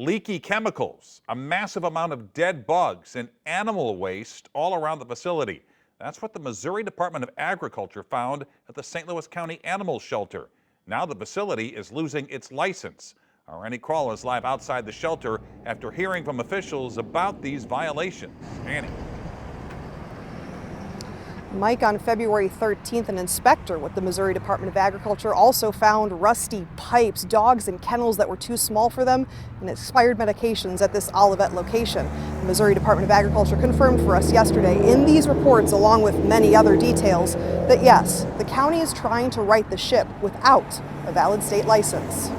leaky chemicals, a massive amount of dead bugs, and animal waste all around the facility. That's what the Missouri Department of Agriculture found at the St. Louis County Animal Shelter. Now the facility is losing its license. Our Annie Krall is live outside the shelter after hearing from officials about these violations. Annie. Mike, on February 13th, an inspector with the Missouri Department of Agriculture also found rusty pipes, dogs in kennels that were too small for them, and expired medications at this Olivet location. The Missouri Department of Agriculture confirmed for us yesterday in these reports, along with many other details, that yes, the county is trying to right the ship without a valid state license.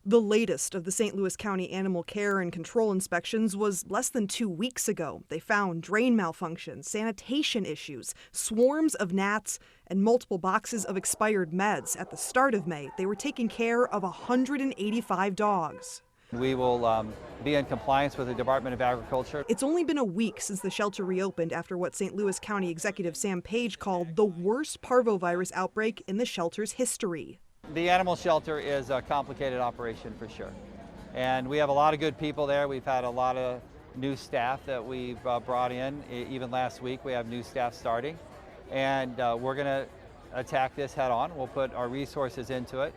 The latest of the St. Louis County Animal Care and Control inspections was less than 2 weeks ago. They found drain malfunctions, sanitation issues, swarms of gnats, and multiple boxes of expired meds. At the start of May, they were taking care of 185 dogs. We will be in compliance with the Department of Agriculture. It's only been a week since the shelter reopened after what St. Louis County Executive Sam Page called the worst parvovirus outbreak in the shelter's history. The animal shelter is a complicated operation for sure. And we have a lot of good people there. We've had a lot of new staff that we've brought in. Even last week we have new staff starting. And we're going to attack this head on. We'll put our resources into it.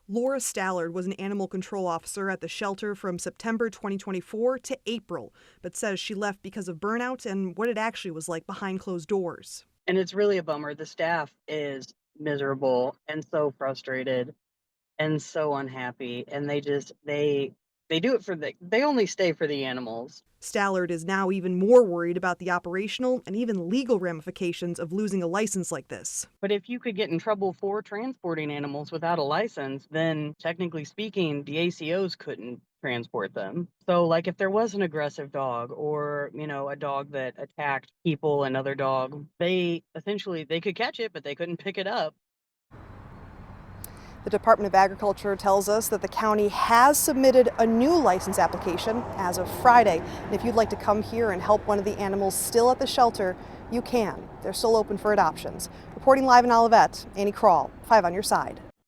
Laura Stallard was an animal control officer at the shelter from September 2024 to April, but says she left because of burnout and what it actually was like behind closed doors. And it's really a bummer. The staff is miserable and so frustrated and so unhappy, and they do it for they only stay for the animals. Stallard is now even more worried about the operational and even legal ramifications of losing a license like this. But if you could get in trouble for transporting animals without a license, then technically speaking, the ACOs couldn't transport them. So like if there was an aggressive dog or, a dog that attacked people, another dog, they could catch it, but they couldn't pick it up. The Department of Agriculture tells us that the county has submitted a new license application as of Friday. And if you'd like to come here and help one of the animals still at the shelter, you can. They're still open for adoptions. Reporting live in Olivet, Annie Krall, 5 on your side.